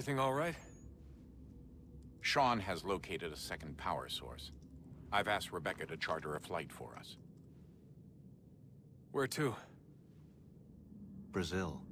Everything all right? Sean has located a second power source. I've asked Rebecca to charter a flight for us. Where to? Brazil.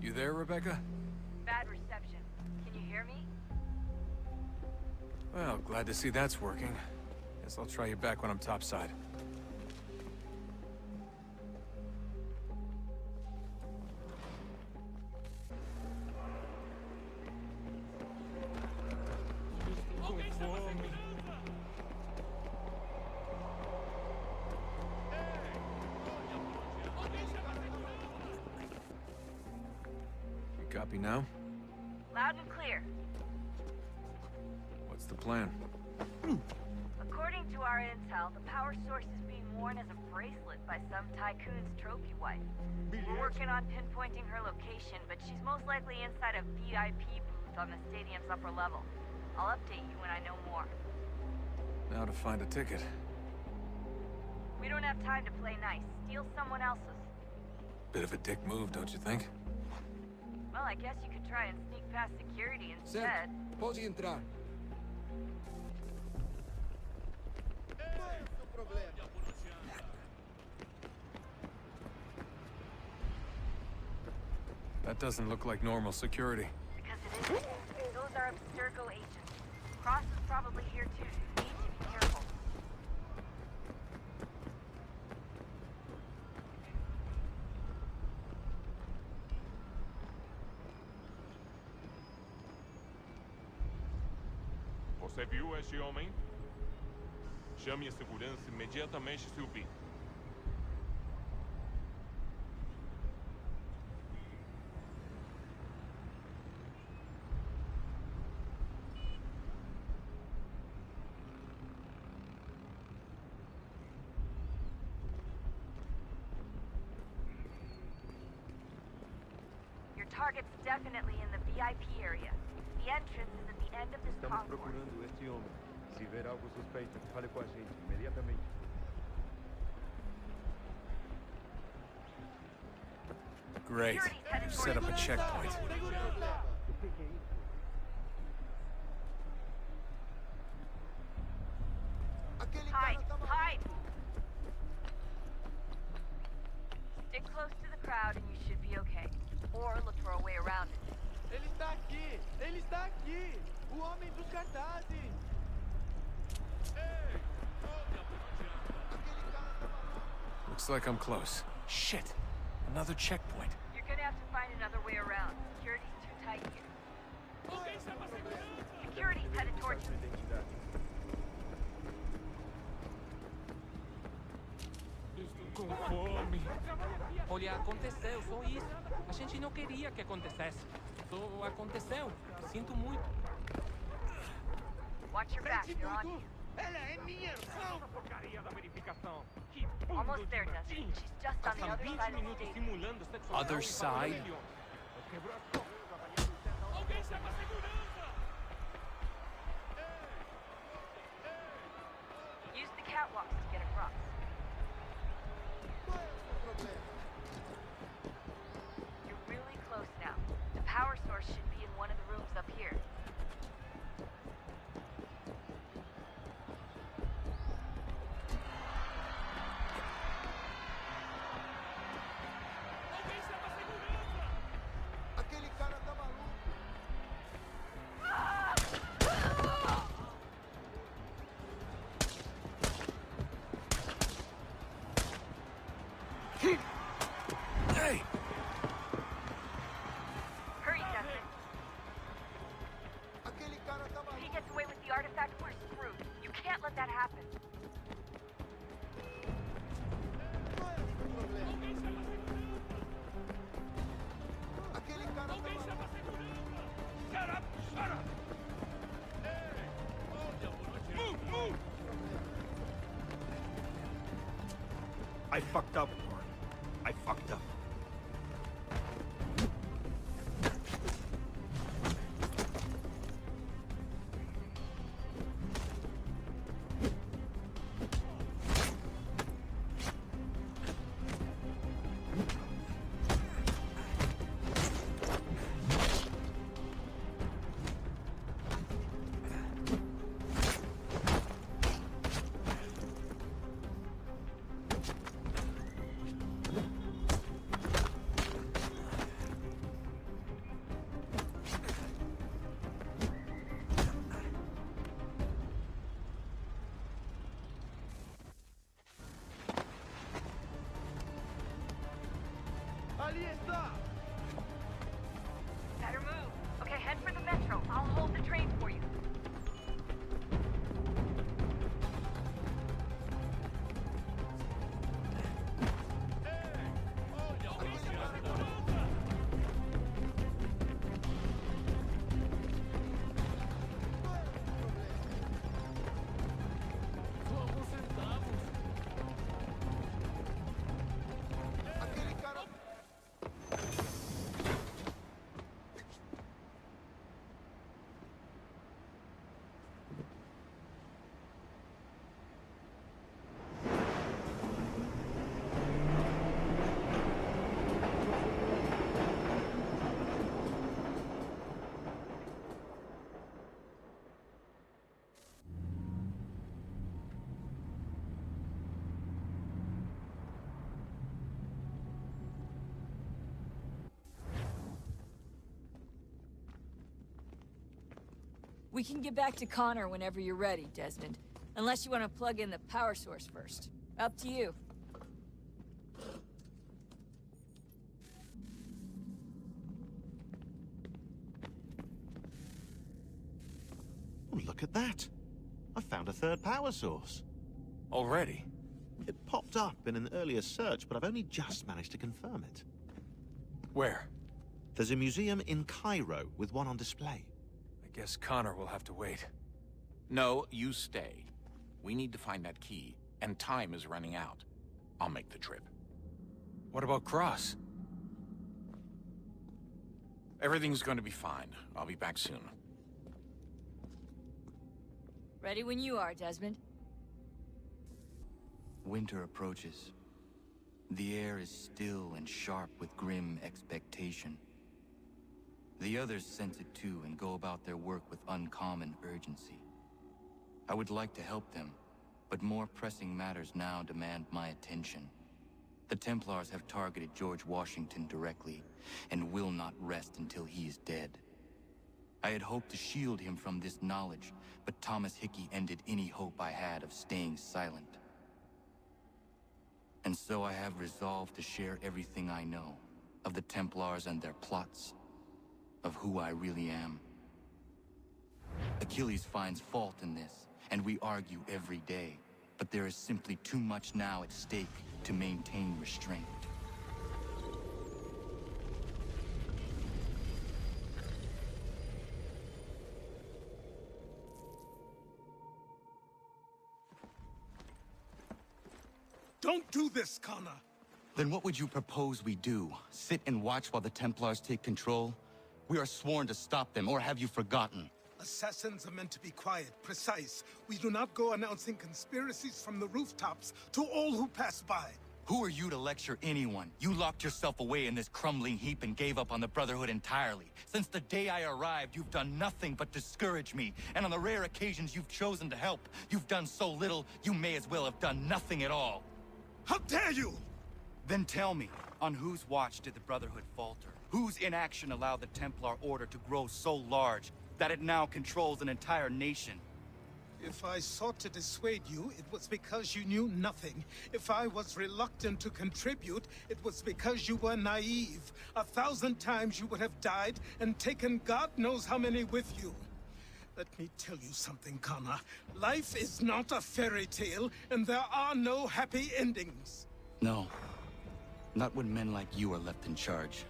You there, Rebecca? Bad reception. Can you hear me? Well, glad to see that's working. Guess I'll try you back when I'm topside. Copy now? Loud and clear. What's the plan? According to our intel, the power source is being worn as a bracelet by some tycoon's trophy wife. We're working on pinpointing her location, but she's most likely inside a VIP booth on the stadium's upper level. I'll update you when I know more. Now to find a ticket. We don't have time to play nice. Steal someone else's. Bit of a dick move, don't you think? Well, I guess you could try and sneak past security instead. Certo, pode entrar. That doesn't look like normal security. Because it isn't. Those are Abstergo agents. Cross is probably here too. You need to be careful. Você viu este homem? Chame a segurança imediatamente se o vir. Your target's definitely in the VIP area. The entrance is at the end of this Estamos concourse. procurando este homem. Se ver algo suspeito, fale com a gente imediatamente. Great. You've set up a checkpoint. Hide! Hide! Stick close to the crowd and you should be okay. Or look for a way around it. Ele está aqui! Ele está aqui! O homem dos cartazes! Looks like I'm close. Shit! Another checkpoint. You're gonna have to find another way around. Security's too tight here. Security's headed towards you. Com fome. Olha, aconteceu, só isso. A gente não queria que acontecesse. Só aconteceu. Sinto muito. Watch your back, you're on you. Ela é minha irmã! Porcaria da verificação. Que Almost there, Dustin. She's just on the Passam other 20 side of the minutos stadium. simulando sexualidade. Other side? Alguém chama a segurança! Use the catwalks to get across. You're really close now. The power source should be in one of the rooms up here. Aquele cara tá maluco! Hey! Hurry, Dustin. Aquele cara tá If maluco! he gets away with the artifact, we're screwed. You can't let that happen. Aquele cara tá maluco! Shut up! Shut up! I fucked up, Warren. I fucked up. Ali está! Better move. Okay, head for the metro. I'll hold the train for you. We can get back to Connor whenever you're ready, Desmond. Unless you want to plug in the power source first. Up to you. Oh, look at that. I found a third power source. Already? It popped up in an earlier search, but I've only just managed to confirm it. Where? There's a museum in Cairo with one on display. I guess Connor will have to wait. No, you stay. We need to find that key, and time is running out. I'll make the trip. What about Cross? Everything's going to be fine. I'll be back soon. Ready when you are, Desmond. Winter approaches. The air is still and sharp with grim expectation. The others sense it too and go about their work with uncommon urgency. I would like to help them, but more pressing matters now demand my attention. The Templars have targeted George Washington directly, and will not rest until he is dead. I had hoped to shield him from this knowledge, but Thomas Hickey ended any hope I had of staying silent. And so I have resolved to share everything I know, of the Templars and their plots, of who I really am. Achilles finds fault in this, and we argue every day, but there is simply too much now at stake to maintain restraint. Don't do this, Connor! Then what would you propose we do? Sit and watch while the Templars take control? We are sworn to stop them, or have you forgotten? Assassins are meant to be quiet, precise. We do not go announcing conspiracies from the rooftops to all who pass by. Who are you to lecture anyone? You locked yourself away in this crumbling heap and gave up on the Brotherhood entirely. Since the day I arrived, you've done nothing but discourage me. And on the rare occasions you've chosen to help, you've done so little, you may as well have done nothing at all. How dare you! Then tell me, on whose watch did the Brotherhood falter? Whose inaction allowed the Templar Order to grow so large that it now controls an entire nation? If I sought to dissuade you, it was because you knew nothing. If I was reluctant to contribute, it was because you were naive. 1,000 times you would have died and taken God knows how many with you. Let me tell you something, Connor. Life is not a fairy tale, and there are no happy endings. No. Not when men like you are left in charge.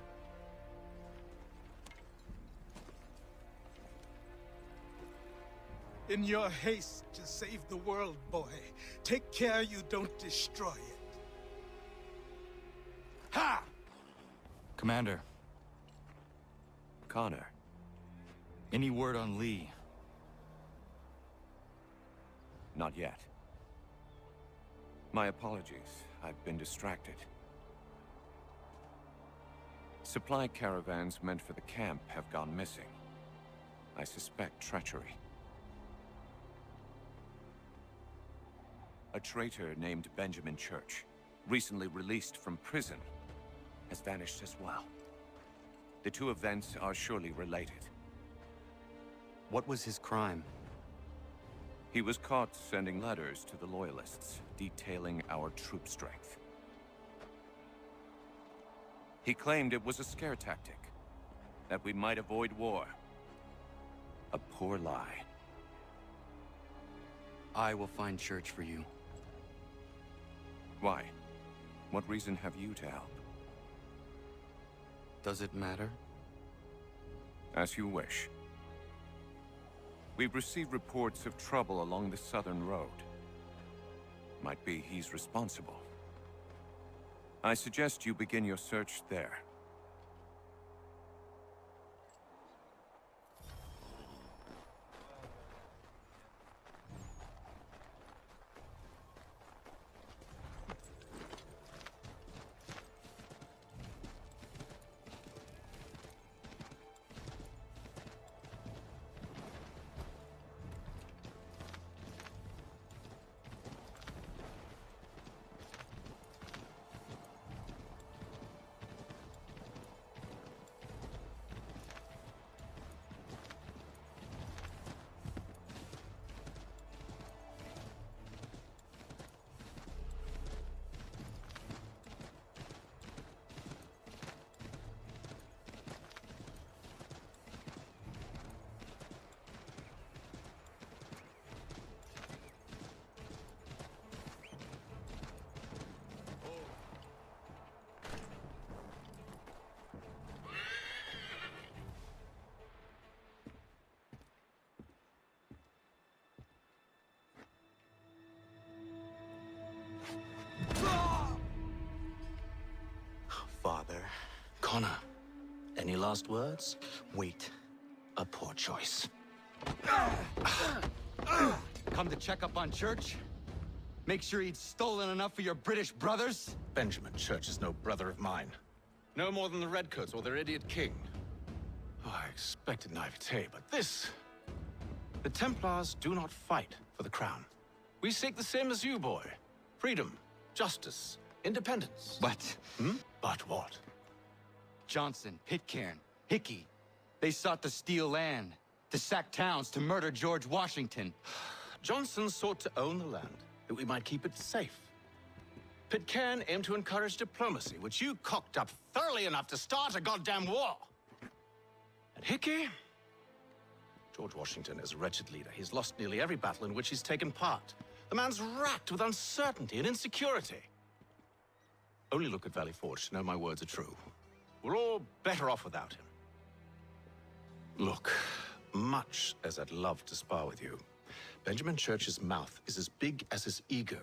In your haste to save the world, boy, take care you don't destroy it. Ha! Commander, Connor. any word on Lee? Not yet. My apologies. I've been distracted. Supply caravans meant for the camp have gone missing. I suspect treachery. A traitor named Benjamin Church, recently released from prison, has vanished as well. The two events are surely related. What was his crime? He was caught sending letters to the Loyalists, detailing our troop strength. He claimed it was a scare tactic, that we might avoid war. A poor lie. I will find Church for you. Why? What reason have you to help? Does it matter? As you wish. We've received reports of trouble along the southern road. Might be he's responsible. I suggest you begin your search there. Father. Connor, any last words? Wait. A poor choice. Come to check up on Church? Make sure he'd stolen enough for your British brothers? Benjamin Church is no brother of mine. No more than the Redcoats or their idiot king. Oh, I expected naivete, but this... The Templars do not fight for the crown. We seek the same as you, boy. Freedom, justice, independence. But... But what? Johnson, Pitcairn, Hickey, they sought to steal land, to sack towns, to murder George Washington. Johnson sought to own the land, that we might keep it safe. Pitcairn aimed to encourage diplomacy, which you cocked up thoroughly enough to start a goddamn war. And Hickey? George Washington is a wretched leader. He's lost nearly every battle in which he's taken part. The man's racked with uncertainty and insecurity. Only look at Valley Forge to know my words are true. We're all better off without him. Look, much as I'd love to spar with you, Benjamin Church's mouth is as big as his ego.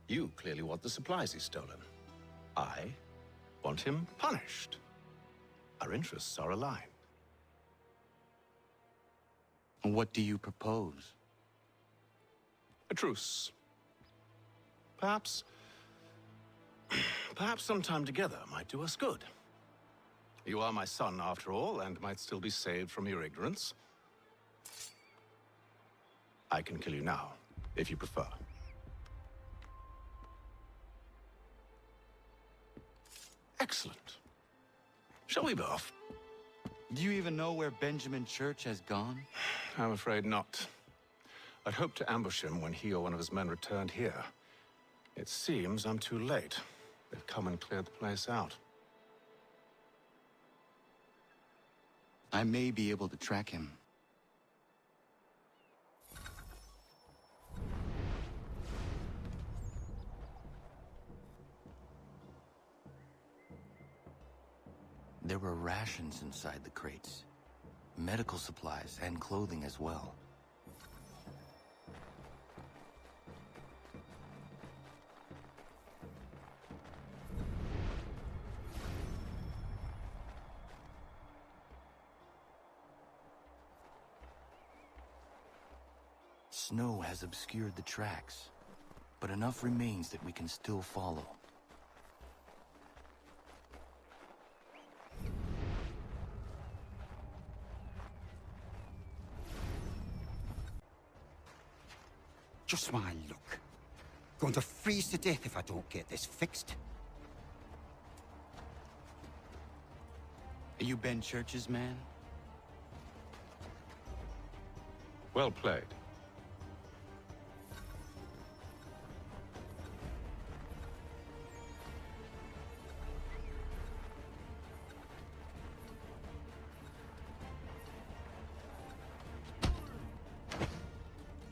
You clearly want the supplies he's stolen. I want him punished. Our interests are aligned. What do you propose? A truce. Perhaps some time together might do us good. You are my son, after all, and might still be saved from your ignorance. I can kill you now, if you prefer. Excellent. Shall we be off? Do you even know where Benjamin Church has gone? I'm afraid not. I'd hoped to ambush him when he or one of his men returned here. It seems I'm too late. They've come and cleared the place out. I may be able to track him. There were rations inside the crates. Medical supplies and clothing as well. Snow has obscured the tracks, but enough remains that we can still follow. Just my luck. Going to freeze to death if I don't get this fixed. Are you Ben Church's man? Well played.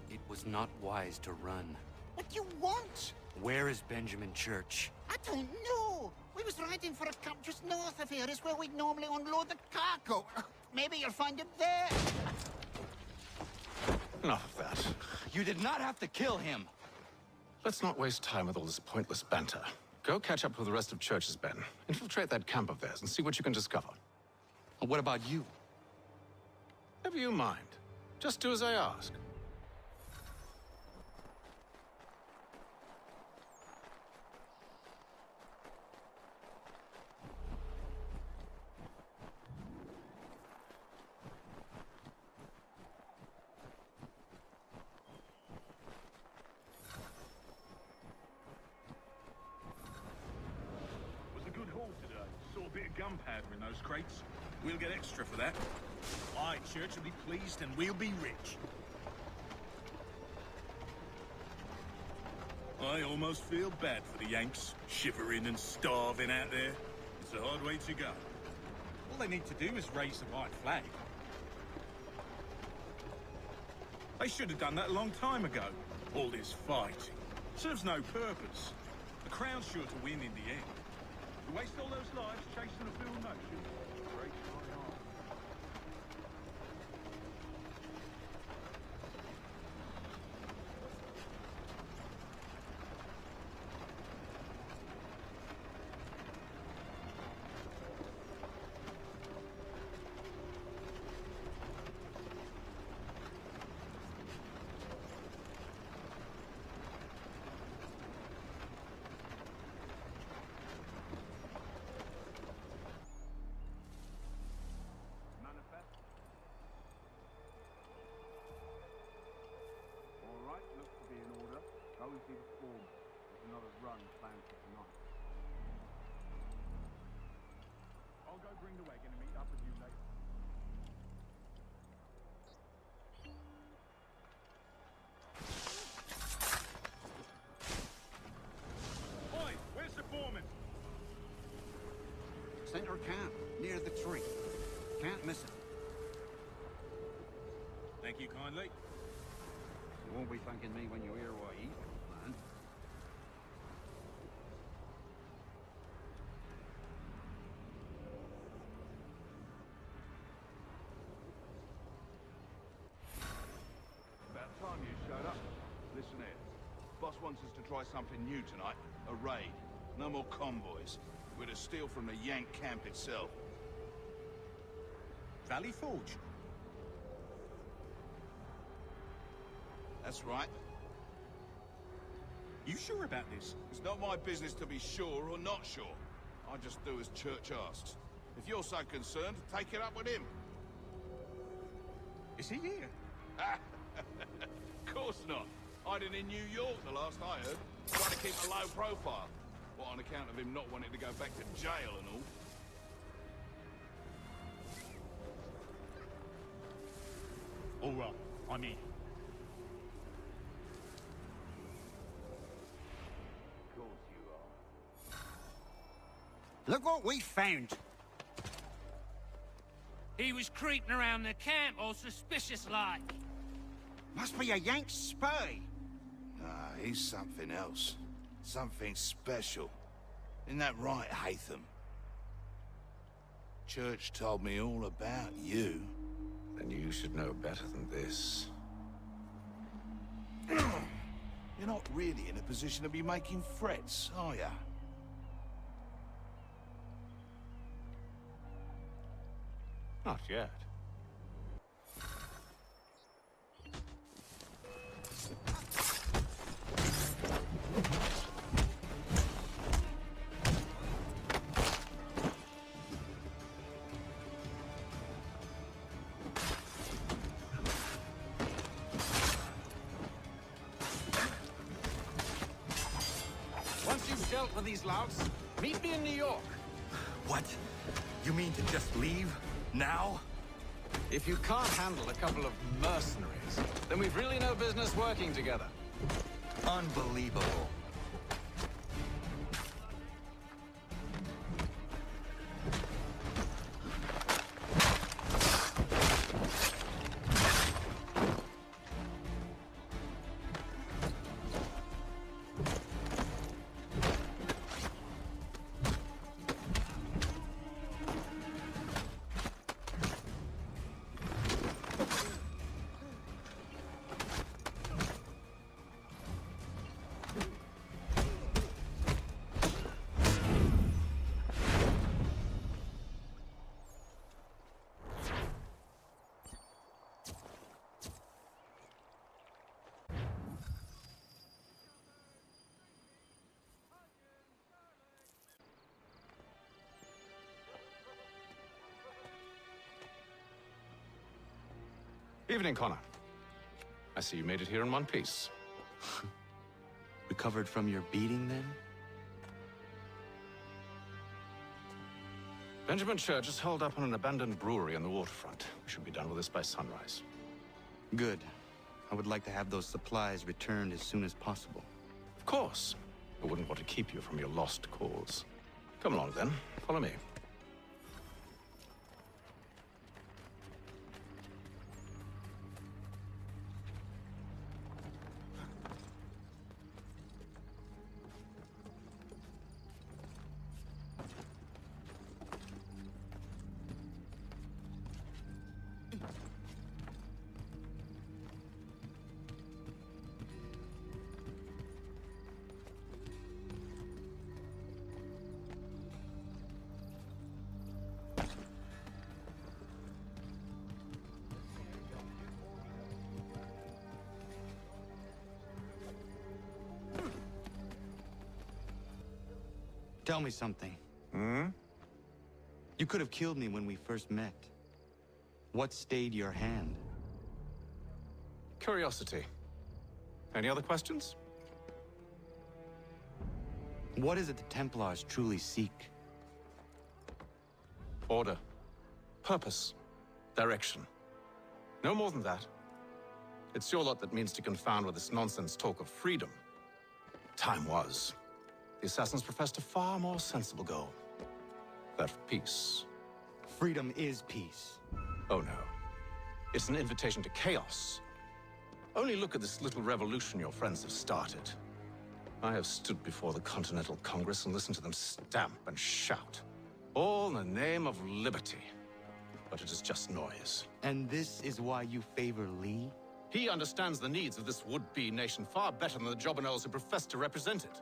It was not wise to run. What do you want? Where is Benjamin Church? I don't know. We was riding for a camp just north of here. Is where we'd normally unload the cargo. Maybe you'll find him there. Enough of that. You did not have to kill him. Let's not waste time with all this pointless banter. Go catch up with the rest of Church's men. Infiltrate that camp of theirs and see what you can discover. And what about you? Never you mind. Just do as I ask. Gunpowder in those crates. We'll get extra for that. Aye, Church will be pleased and we'll be rich. I almost feel bad for the Yanks, shivering and starving out there. It's a hard way to go. All they need to do is raise the white flag. They should have done that a long time ago. All this fighting serves no purpose. The Crown's sure to win in the end. You waste all those lives chasing a fool notion. Breaks my heart. I'll go bring the wagon and meet up with you later. Oi, where's the foreman? Center camp, near the tree. Can't miss it. Thank you kindly. You won't be thanking me when you hear what I eat, man. Time you showed up. Listen here. Boss wants us to try something new tonight. A raid. No more convoys. We're to steal from the Yank camp itself. Valley Forge? That's right. You sure about this? It's not my business to be sure or not sure. I just do as Church asks. If you're so concerned, take it up with him. Is he here? Of course not. Hiding in New York, the last I heard. Trying to keep a low profile. What, on account of him not wanting to go back to jail and all? All right, I'm in. Of course you are. Look what we found. He was creeping around the camp all suspicious-like. Must be a Yank spy. Nah, he's something else. Something special. Isn't that right, Hatham? Church told me all about you. Then you should know better than this. You're not really in a position to be making threats, are ya? Not yet. of these louts, meet me in New York. What? You mean to just leave? Now? If you can't handle a couple of mercenaries, then we've really no business working together. Unbelievable. Evening, Connor. I see you made it here in one piece. Recovered from your beating, then? Benjamin Church is holed up on an abandoned brewery on the waterfront. We should be done with this by sunrise. Good. I would like to have those supplies returned as soon as possible. Of course. I wouldn't want to keep you from your lost cause. Come along, then. Follow me. Tell me something. Hmm? You could have killed me when we first met. What stayed your hand? Curiosity. Any other questions? What is it the Templars truly seek? Order. Purpose. Direction. No more than that. It's your lot that means to confound with this nonsense talk of freedom. Time was. The assassins professed a far more sensible goal. That of peace. Freedom is peace. Oh no. It's an invitation to chaos. Only look at this little revolution your friends have started. I have stood before the Continental Congress and listened to them stamp and shout. All in the name of liberty. But it is just noise. And this is why you favor Lee? He understands the needs of this would-be nation far better than the jobberknolls who profess to represent it.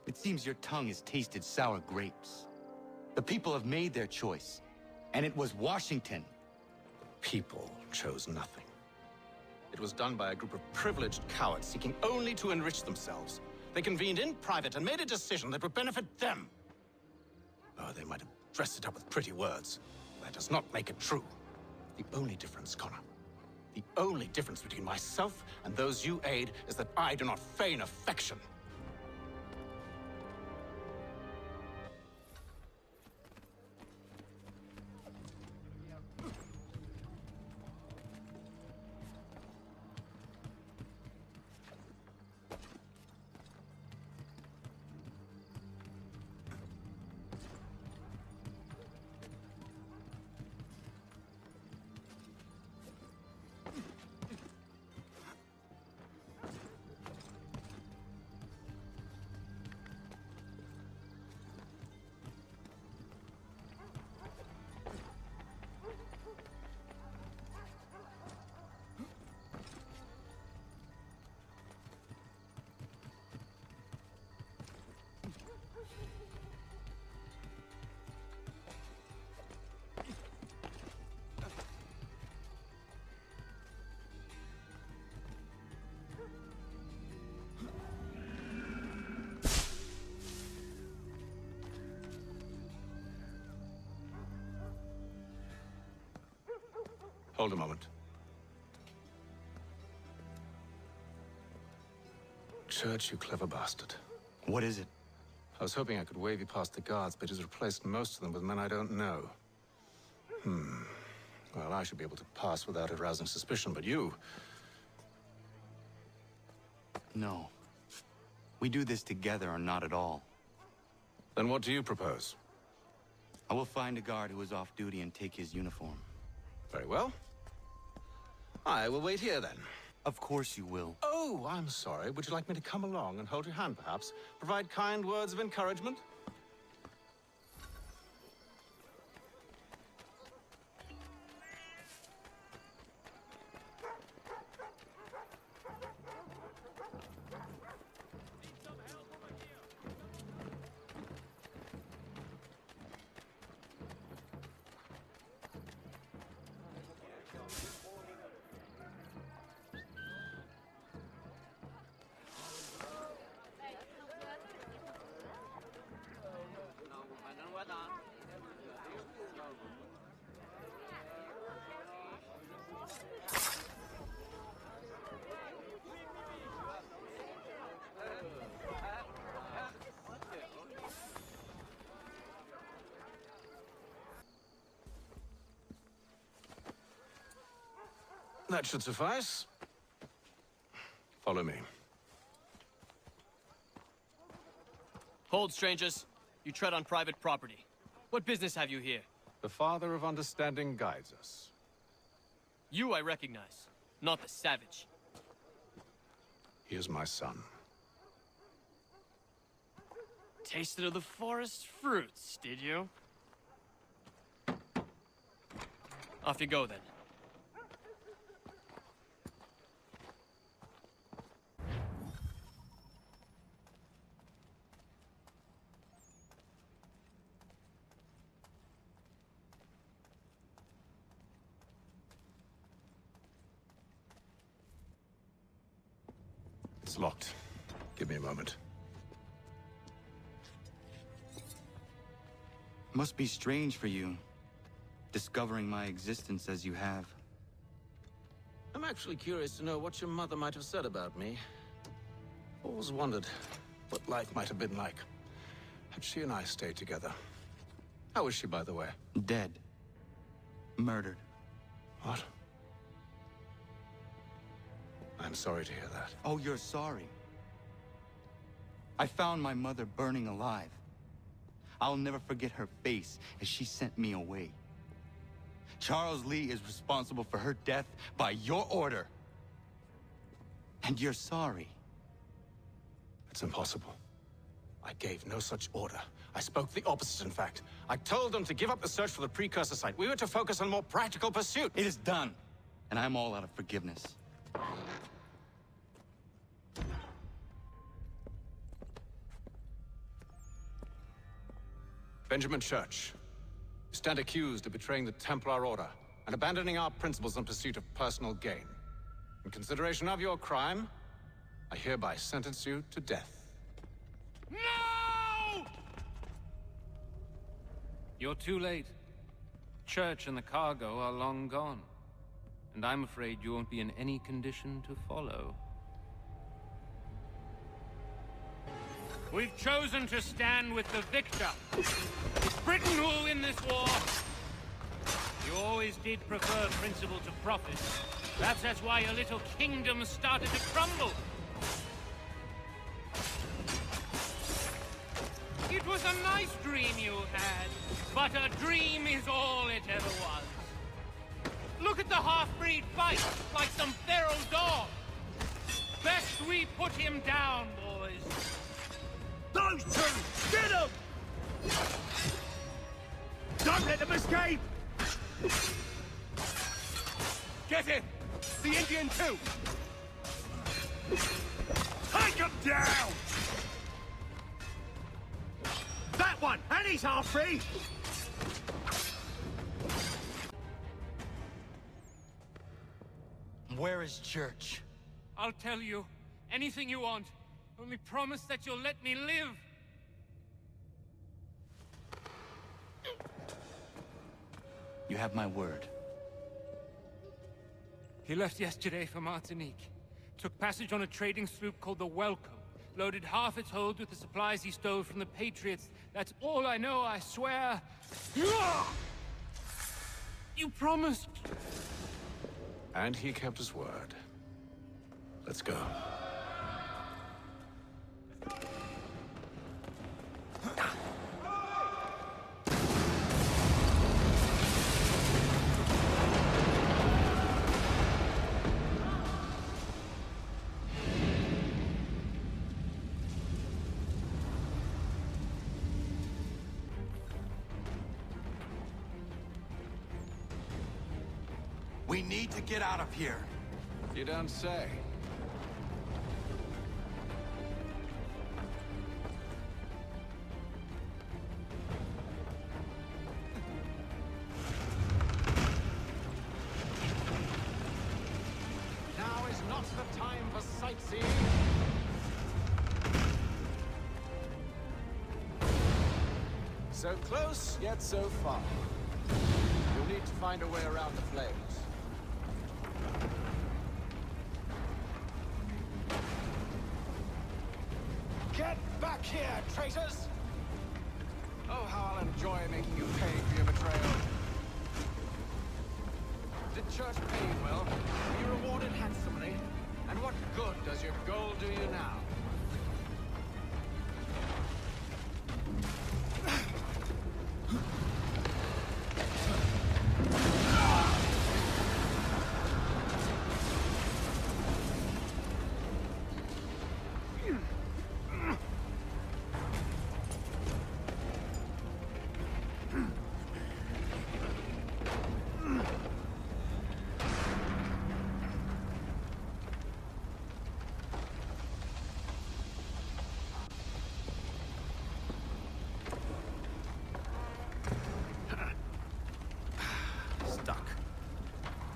It seems your tongue has tasted sour grapes. The people have made their choice, and it was Washington. The people chose nothing. It was done by a group of privileged cowards seeking only to enrich themselves. They convened in private and made a decision that would benefit them. Oh, they might have dressed it up with pretty words. That does not make it true. The only difference, Connor, the only difference between myself and those you aid is that I do not feign affection. Hold a moment. Church, you clever bastard. What is it? I was hoping I could wave you past the guards, but he's replaced most of them with men I don't know. Well, I should be able to pass without arousing suspicion, but you... No. We do this together or not at all. Then what do you propose? I will find a guard who is off duty and take his uniform. Very well. I will wait here, then. Of course you will. Oh, I'm sorry. Would you like me to come along and hold your hand, perhaps? Provide kind words of encouragement? That should suffice. Follow me. Hold, strangers. You tread on private property. What business have you here? The Father of Understanding guides us. You I recognize, not the savage. He is my son. Tasted of the forest fruits, did you? Off you go, then. It's locked. Give me a moment. Must be strange for you, discovering my existence as you have. I'm actually curious to know what your mother might have said about me. Always wondered what life might have been like had she and I stayed together. How is she, by the way? Dead. Murdered. What? I'm sorry to hear that. Oh, you're sorry. I found my mother burning alive. I'll never forget her face as she sent me away. Charles Lee is responsible for her death by your order. And you're sorry. It's impossible. I gave no such order. I spoke the opposite, in fact. I told them to give up the search for the precursor site. We were to focus on more practical pursuit. It is done, and I'm all out of forgiveness. Benjamin Church, you stand accused of betraying the Templar Order and abandoning our principles in pursuit of personal gain. In consideration of your crime, I hereby sentence you to death. No! You're too late. Church and the cargo are long gone. And I'm afraid you won't be in any condition to follow. We've chosen to stand with the victor. It's Britain who will win this war. You always did prefer principle to profit. Perhaps that's why your little kingdom started to crumble. It was a nice dream you had, but a dream is all it ever was. Look at the half-breed fight, like some feral dog. Best we put him down, boys. Those two! Get them! Don't let them escape! Get him! The Indian too! Take him down! That one! And he's half free! Where is Church? I'll tell you anything you want. Only promise that you'll let me live. You have my word. He left yesterday for Martinique. Took passage on a trading sloop called the Welcome. Loaded half its hold with the supplies he stole from the Patriots. That's all I know, I swear. You promised. And he kept his word. Let's go. We need to get out of here. You don't say. Now is not the time for sightseeing. So close, yet so far. You'll need to find a way around the flames. Get back here, traitors! Oh, how I'll enjoy making you pay for your betrayal. Did church pay you well? Were you rewarded handsomely? And what good does your gold do you now?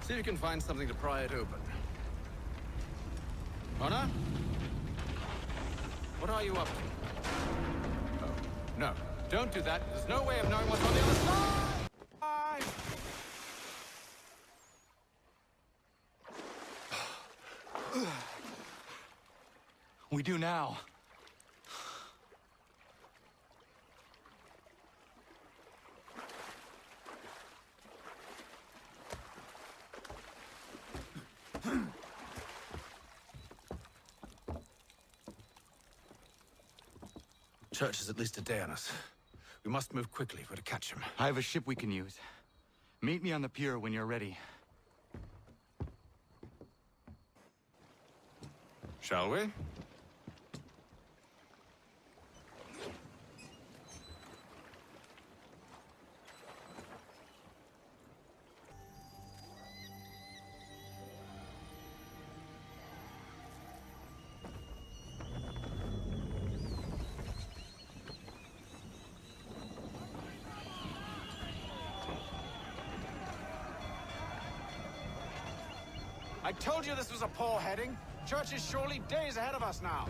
See if you can find something to pry it open. Honor? What are you up to? Oh, no. Don't do that. There's no way of knowing what's on the other side! We do now. Church is at least a day on us. We must move quickly if we're to catch him. I have a ship we can use. Meet me on the pier when you're ready. Shall we? I told you this was a poor heading. Church is surely days ahead of us now.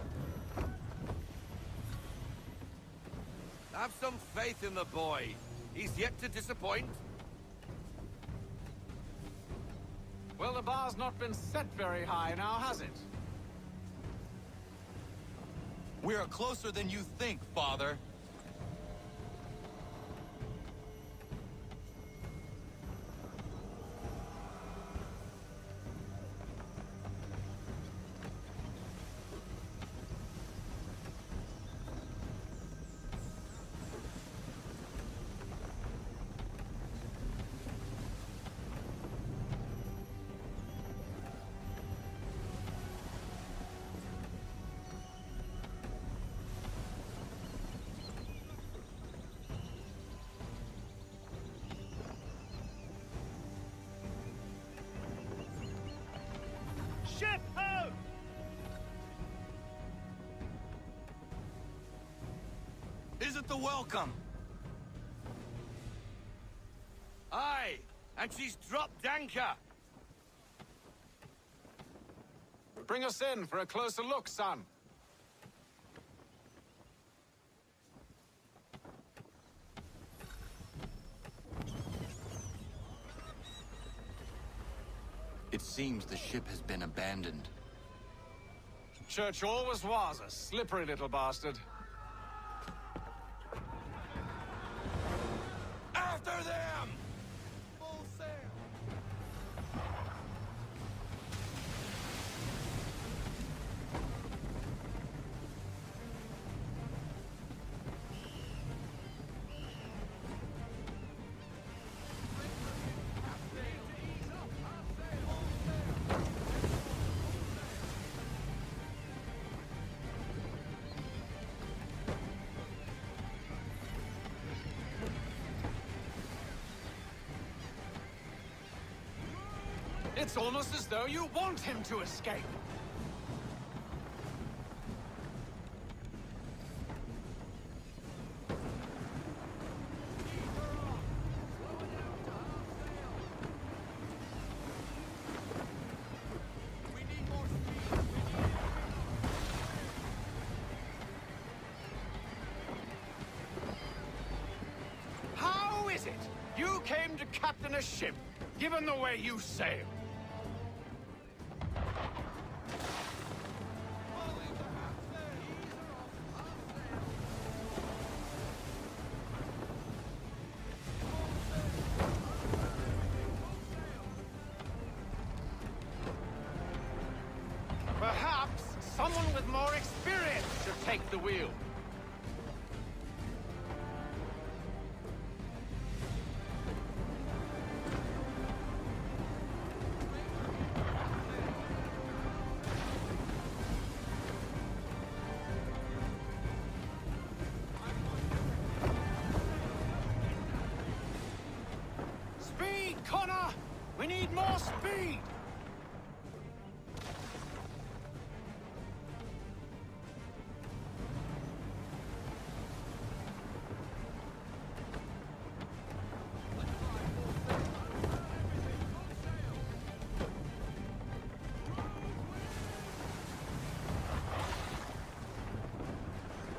Have some faith in the boy. He's yet to disappoint. Well, the bar's not been set very high now, has it? We are closer than you think, Father. Ship ho! Is it the welcome? Aye, and she's dropped anchor. Bring us in for a closer look, son. It seems the ship has been abandoned. Church always was a slippery little bastard. After them! Full sail! It's almost as though you want him to escape. How is it you came to captain a ship, given the way you sail? Perhaps someone with more experience should take the wheel. Speed, Connor! We need more speed!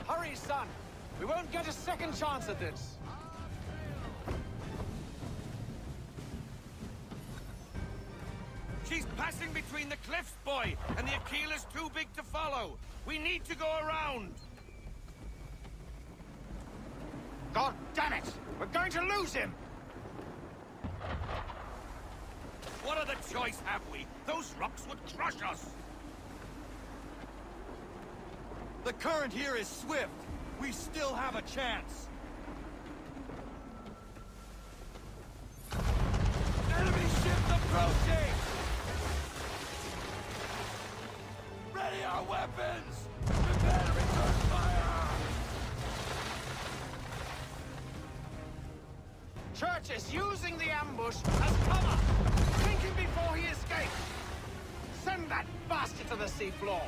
Hurry, son! We won't get a second chance at this! She's passing between the cliffs, boy, and the Aquila's too big to follow. We need to go around. God damn it! We're going to lose him! What other choice have we? Those rocks would crush us. The current here is swift. We still have a chance. Enemy ship approaching! Ready our weapons! Prepare to return fire! Church is using the ambush as cover! Thinking before he escapes! Send that bastard to the seafloor!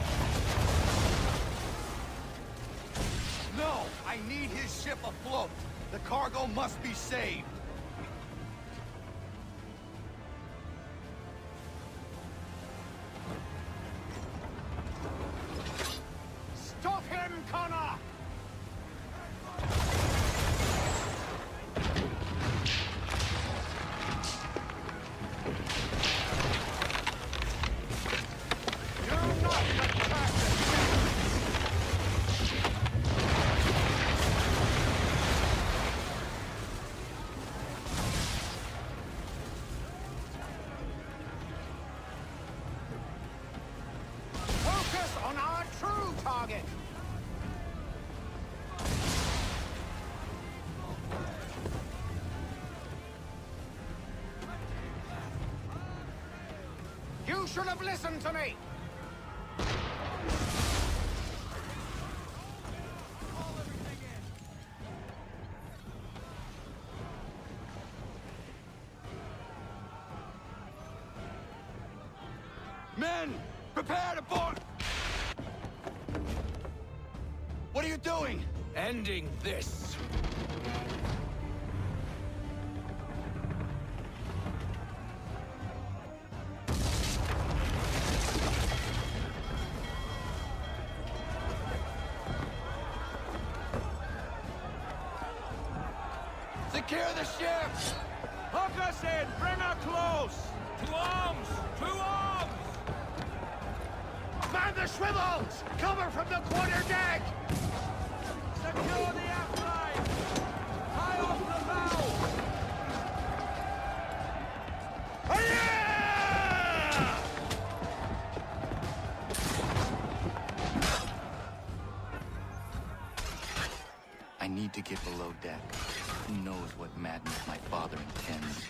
No! I need his ship afloat! The cargo must be saved! Stop him, Connor! You're not the captain! Focus on our true target! You should have listened to me! Men! Prepare to board! What are you doing? Ending this. Secure the ship! Hook us in! Bring her close! To arms! To arms! Man Man the swivels! Cover from the quarter deck! Secure the aft line! High off the bow! I need to get below deck. Who knows what madness my father intends?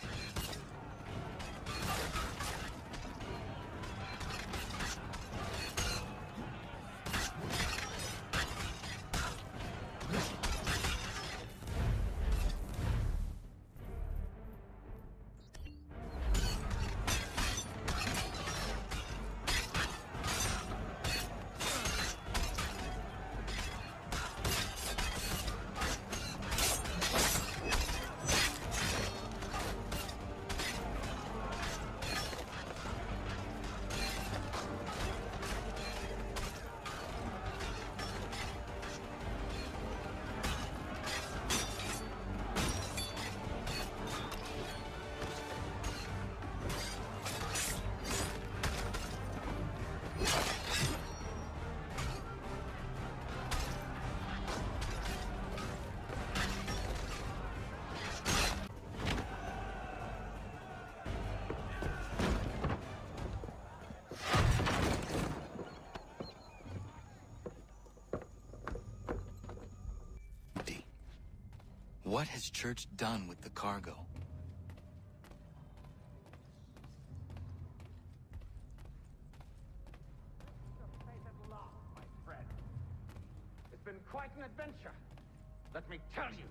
What has Church done with the cargo? It's been quite an adventure, let me tell you.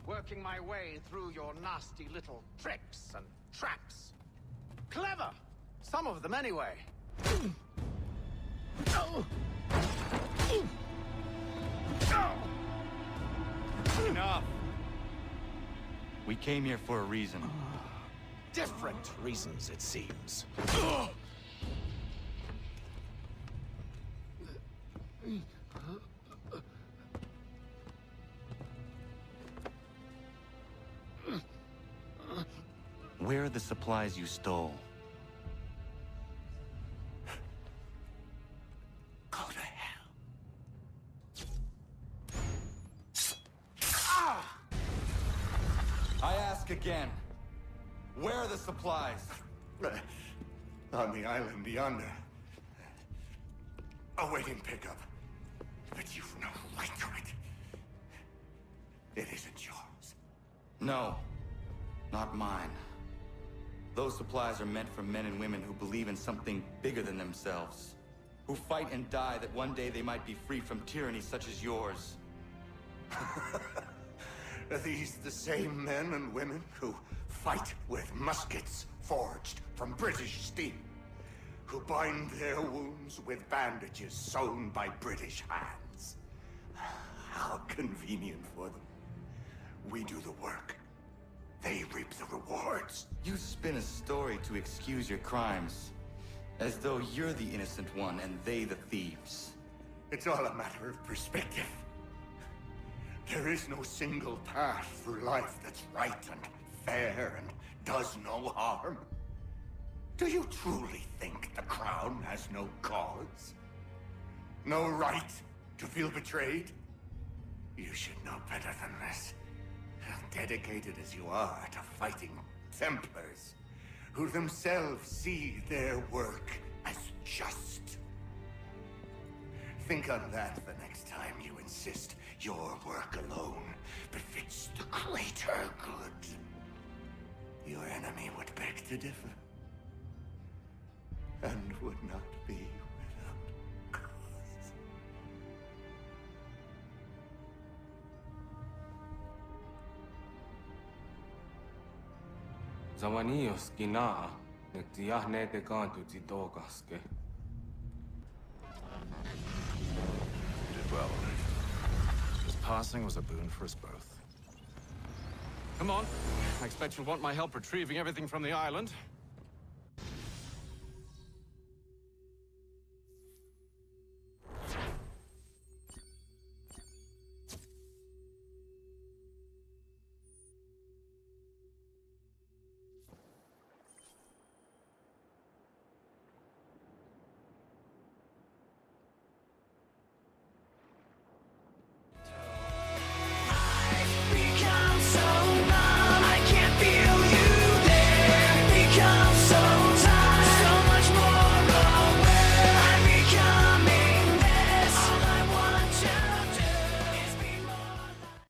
Working my way through your nasty little tricks and traps. Clever! Some of them anyway. Enough! We came here for a reason. Different reasons, it seems. Where are the supplies you stole? Go to hell. Ah! I ask again. Where are the supplies? On the island yonder. Awaiting pickup. But you've no right to it. It isn't yours. No. Not mine. Those supplies are meant for men and women who believe in something bigger than themselves. Who fight and die that one day they might be free from tyranny such as yours. Are these the same men and women who fight with muskets forged from British steel? Who bind their wounds with bandages sewn by British hands? How convenient for them. We do the work. They reap the rewards. You spin a story to excuse your crimes. As though you're the innocent one and they the thieves. It's all a matter of perspective. There is no single path through life that's right and fair and does no harm. Do you truly think the Crown has no cause? No right to feel betrayed? You should know better than this. Dedicated as you are to fighting Templars, who themselves see their work as just. Think on that the next time you insist your work alone befits the greater good. Your enemy would beg to differ, and would not be without cause. Zawanios kinaa, nektiahne te kantu titokaske. You did well. His passing was a boon for us both. Come on. I expect you'll want my help retrieving everything from the island.